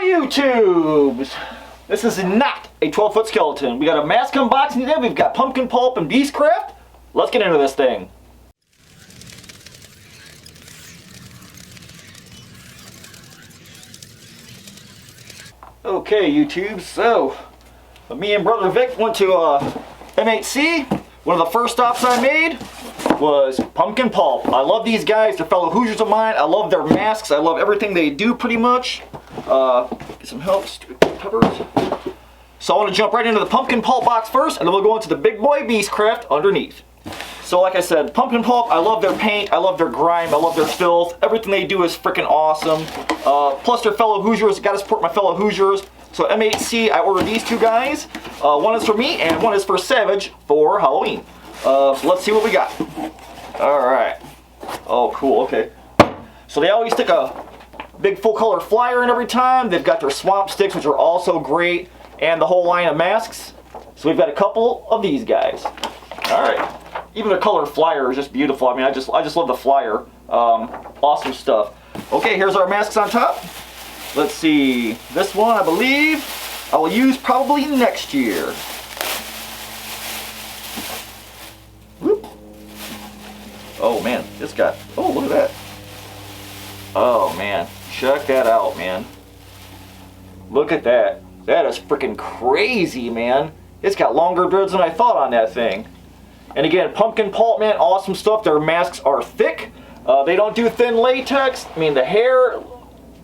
YouTubes! This is not a 12-foot skeleton. We got a mask unboxing today. We've got Pumpkin Pulp and BEASTCRAFT. Let's get into this thing. Okay, YouTube, so me and Brother Vic went to MHC. One of the first stops I made was Pumpkin Pulp. I love these guys. They're fellow Hoosiers of mine. I love their masks. I love everything they do pretty much. Get some help, stupid peppers. So I want to jump right into the Pumpkin Pulp box first, and then we'll go into the big boy BEASTCRAFT underneath. So like I said, Pumpkin Pulp, I love their paint, I love their grime, I love their filth. Everything they do is freaking awesome. Plus they're fellow Hoosiers. Gotta support my fellow Hoosiers. So MHC, I ordered these two guys. One is for me and one is for Savage for Halloween. So let's see what we got. Alright. Oh, cool, okay. So they always stick a big full color flyer in every time. They've got their swamp sticks, which are also great, and the whole line of masks. So we've got a couple of these guys. Alright. Even the color flyer is just beautiful. I mean, I just love the flyer. Awesome stuff. Okay, here's our masks on top. Let's see. This one, I believe, I will use probably next year. Whoop. Oh man, it's got. Oh, look at that. Oh man, check that out, man. Look at that. That is freaking crazy, man. It's got longer dreads than I thought on that thing. And again, Pumpkin Pulp, man, awesome stuff. Their masks are thick. They don't do thin latex. I mean, the hair,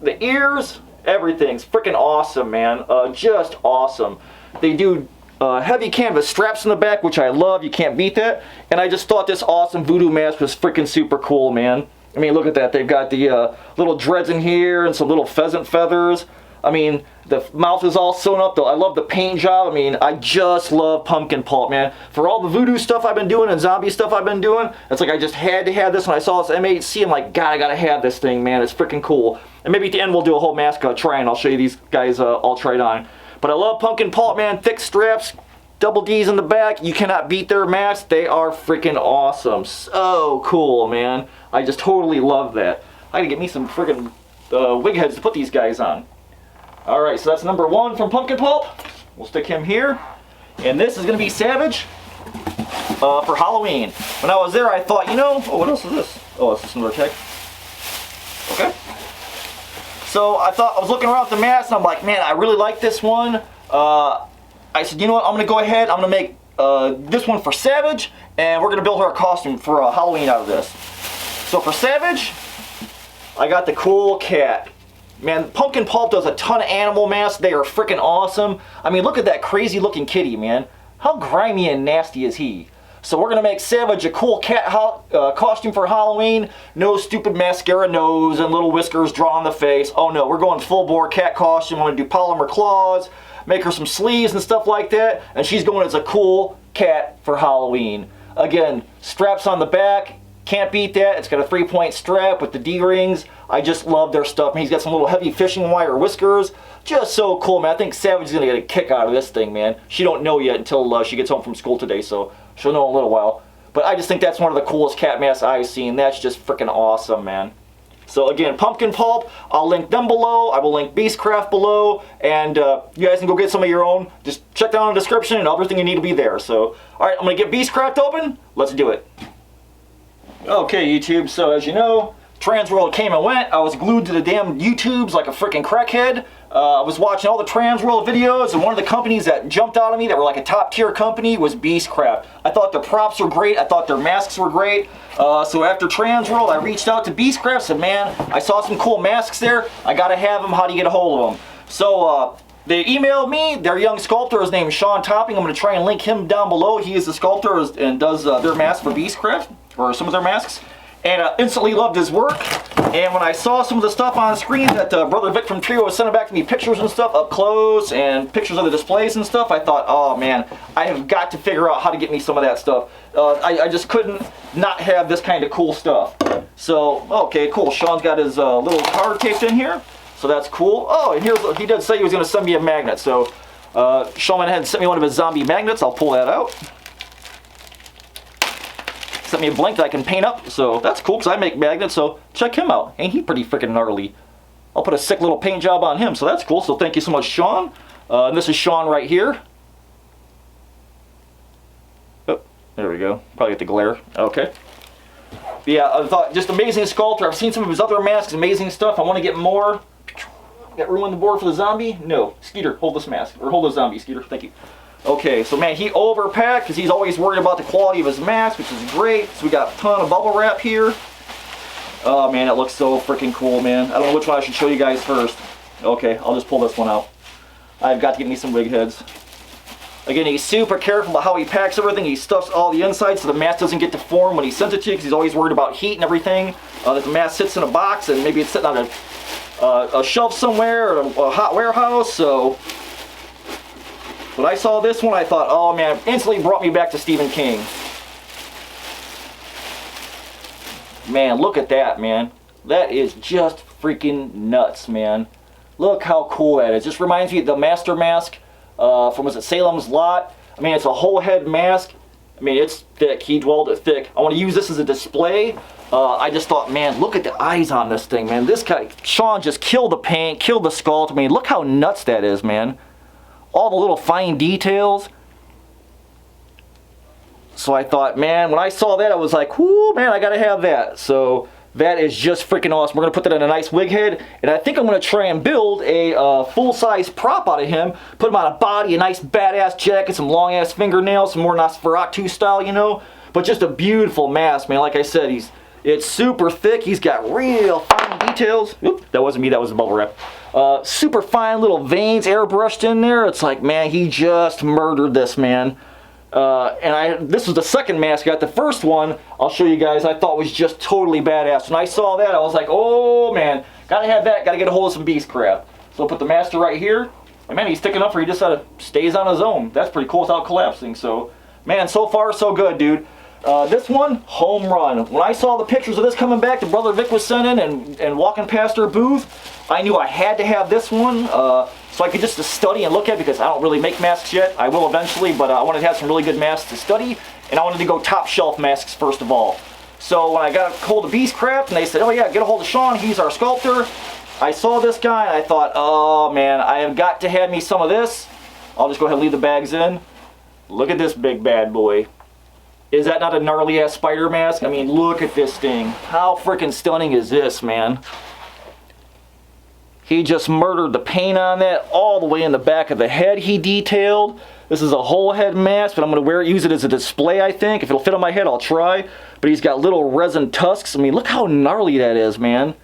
the ears, everything's freaking awesome, man. Just awesome. They do heavy canvas straps in the back, which I love. You can't beat that. And I just thought this awesome voodoo mask was freaking super cool, man. I mean, look at that. They've got the little dreads in here and some little pheasant feathers. I mean, the mouth is all sewn up, though. I love the paint job. I mean, I just love Pumpkin Pulp, man. For all the voodoo stuff I've been doing and zombie stuff I've been doing, it's like I just had to have this. When I saw this MHC, I'm like, God, I gotta have this thing, man. It's freaking cool. And maybe at the end we'll do a whole mask try, and I'll show you these guys all tried on. But I love Pumpkin Pulp, man. Thick straps, double D's in the back. You cannot beat their masks. They are freaking awesome. So cool, man. I just totally love that. I gotta get me some freaking wig heads to put these guys on. Alright, so that's number one from Pumpkin Pulp. We'll stick him here. And this is going to be Savage for Halloween. When I was there, I thought, you know, oh, what else is this? Oh, it's another tag. Okay. So I thought, I was looking around at the mask, and I'm like, man, I really like this one. I said, you know what, I'm going to go ahead, I'm going to make this one for Savage, and we're going to build her a costume for Halloween out of this. So for Savage, I got the cool cat. Man, Pumpkin Pulp does a ton of animal masks. They are freaking awesome. I mean, look at that crazy looking kitty, man. How grimy and nasty is he? So we're going to make Savage a cool cat costume for Halloween. No stupid mascara nose and little whiskers drawn on the face. Oh no, we're going full bore cat costume. I'm going to do polymer claws, make her some sleeves and stuff like that. And she's going as a cool cat for Halloween. Again, straps on the back. Can't beat that. It's got a 3-point strap with the D-rings. I just love their stuff. And he's got some little heavy fishing wire whiskers. Just so cool, man. I think Savage is going to get a kick out of this thing, man. She don't know yet until she gets home from school today, so she'll know in a little while. But I just think that's one of the coolest cat masks I've seen. That's just freaking awesome, man. So again, Pumpkin Pulp, I'll link them below. I will link BEASTCRAFT below. And you guys can go get some of your own. Just check down in the description and everything you need to be there. So, alright, I'm going to get BEASTCRAFT open. Let's do it. Okay, YouTube, so as you know, Transworld came and went. I was glued to the damn YouTubes like a freaking crackhead. I was watching all the Transworld videos, and one of the companies that jumped out at me that were like a top tier company was BEASTCRAFT. I thought their props were great. I thought their masks were great. So after Transworld, I reached out to BEASTCRAFT, said, man, I saw some cool masks there. I gotta have them. How do you get a hold of them? So they emailed me. Their young sculptor, his name is Sean Topping. I'm going to try and link him down below. He is the sculptor and does their masks for BEASTCRAFT, or some of their masks. And I instantly loved his work. And when I saw some of the stuff on the screen that Brother Vic from Trio was sending back to me, pictures and stuff up close and pictures of the displays and stuff, I thought, oh man, I have got to figure out how to get me some of that stuff. I just couldn't not have this kind of cool stuff. So, okay, cool. Sean's got his little card taped in here. So that's cool. Oh, and here's, he did say he was going to send me a magnet. So Sean went ahead and sent me one of his zombie magnets. I'll pull that out. Sent me a blank that I can paint up, so that's cool because I make magnets, so check him out. Ain't he pretty freaking gnarly? I'll put a sick little paint job on him. So that's cool. So thank you so much, Sean. And this is Sean right here. Oh, there we go. Probably get the glare. Okay. But yeah, I thought just amazing sculptor. I've seen some of his other masks, amazing stuff. I want to get more. Got room on the board for the zombie? No. Skeeter, hold this mask. Or hold the zombie, Skeeter. Thank you. Okay, so man, he overpacked because he's always worried about the quality of his mask, which is great. So we got a ton of bubble wrap here. Oh man, it looks so freaking cool, man. I don't know which one I should show you guys first. Okay, I'll just pull this one out. I've got to get me some wig heads. Again, he's super careful about how he packs everything. He stuffs all the insides so the mask doesn't get deformed when he sends it to you, because he's always worried about heat and everything. That the mask sits in a box and maybe it's sitting on a shelf somewhere or a hot warehouse. So when I saw this one, I thought, oh man, it instantly brought me back to Stephen King. Man, look at that, man. That is just freaking nuts, man. Look how cool that is. Just reminds me of the Master Mask from, was it Salem's Lot? I mean, it's a whole head mask. I mean, it's thick. He dwelled it thick. I want to use this as a display. I just thought, man, look at the eyes on this thing, man. This guy, Sean, just killed the paint, killed the sculpt. I mean, look how nuts that is, man. All the little fine details. So I thought, man, when I saw that, I was like, whoo, man, I gotta have that. So that is just freaking awesome. We're gonna put that in a nice wig head, and I think I'm gonna try and build a full-size prop out of him, put him on a body, a nice badass jacket, some long-ass fingernails, some more Nosferatu style, you know, but just a beautiful mask, man. Like I said, it's super thick. He's got real fine details. Oop, that wasn't me, that was the bubble wrap. Super fine little veins airbrushed in there. It's like, man, he just murdered this, man. This was the second mask I got. The first one, I'll show you guys, I thought was just totally badass. When I saw that, I was like, oh man, gotta have that, gotta get a hold of some BEASTCRAFT. So I'll put the master right here. And man, he's sticking up, or he just stays on his own. That's pretty cool without collapsing. So, man, so far so good, dude. This one, home run. When I saw the pictures of this coming back, the brother Vic was sending and walking past our booth, I knew I had to have this one. So I could just study and look at, because I don't really make masks yet. I will eventually, but I wanted to have some really good masks to study, and I wanted to go top shelf masks first of all. So when I got a hold of BEASTCRAFT, and they said, oh yeah, get a hold of Sean, he's our sculptor. I saw this guy, and I thought, oh man, I have got to have me some of this. I'll just go ahead and leave the bags in. Look at this big bad boy. Is that not a gnarly ass spider mask? I mean, look at this thing. How freaking stunning is this, man? He just murdered the paint on that all the way in the back of the head he detailed. This is a whole head mask, but I'm going to use it as a display, I think. If it'll fit on my head, I'll try. But he's got little resin tusks. I mean, look how gnarly that is, man.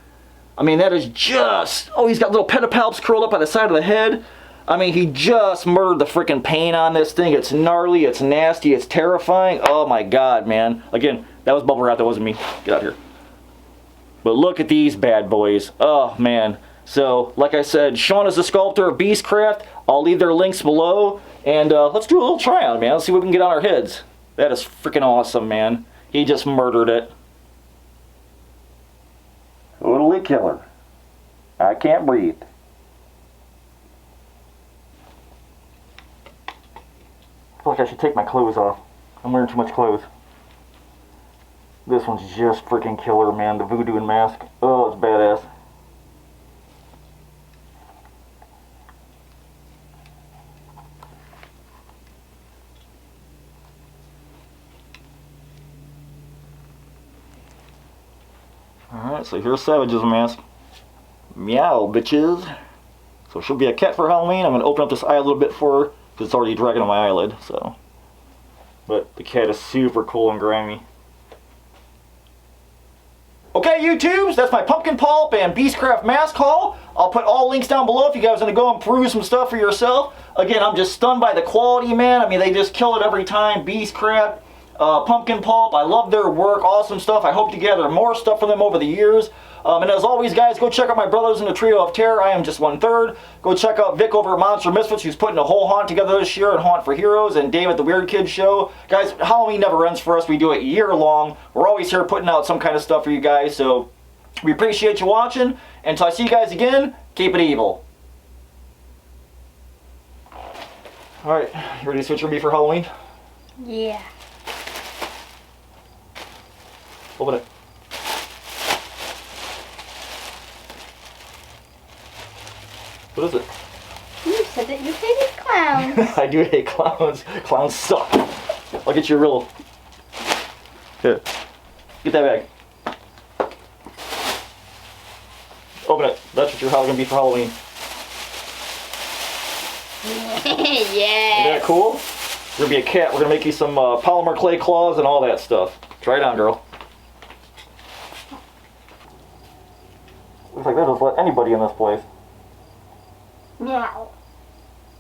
I mean, that is just... Oh, he's got little pedipalps curled up by the side of the head. I mean, he just murdered the freaking paint on this thing. It's gnarly, it's nasty, it's terrifying. Oh my god, man. Again, that was bubble wrap, that wasn't me. Get out of here. But look at these bad boys. Oh, man. So, like I said, Sean is the sculptor of BEASTCRAFT. I'll leave their links below. And let's do a little try on, man. Let's see what we can get on our heads. That is freaking awesome, man. He just murdered it. Totally killer. I can't breathe. I feel like I should take my clothes off. I'm wearing too much clothes. This one's just freaking killer, man. The voodoo and mask. Oh, it's badass. Alright, so here's Savage's mask. Meow, bitches. So she'll be a cat for Halloween. I'm going to open up this eye a little bit for her, because it's already dragging on my eyelid, so. But the cat is super cool and grimy. Okay, YouTubes, that's my Pumpkinpulp and BEASTCRAFT mask haul. I'll put all links down below if you guys want to go and peruse some stuff for yourself. Again, I'm just stunned by the quality, man. I mean, they just kill it every time. BEASTCRAFT, Pumpkinpulp, I love their work, awesome stuff. I hope to gather more stuff from them over the years. And as always, guys, go check out my brothers in the Trio of Terror. I am just 1/3. Go check out Vic over at Monster Misfits, who's putting a whole haunt together this year, and Haunt for Heroes, and Dave at the Weird Kids Show. Guys, Halloween never ends for us. We do it year long. We're always here putting out some kind of stuff for you guys, so we appreciate you watching. And until I see you guys again, keep it evil. Alright, you ready to switch with me for Halloween? Yeah. Open it. What is it? You said that you hated clowns. I do hate clowns. Clowns suck. I'll get you a real... Here. Get that bag. Open it. That's what your house is going to be for Halloween. Yes. Isn't that cool? We're going to be a cat. We're going to make you some polymer clay claws and all that stuff. Try it on, girl. Looks like they'll just let anybody in this place. Meow.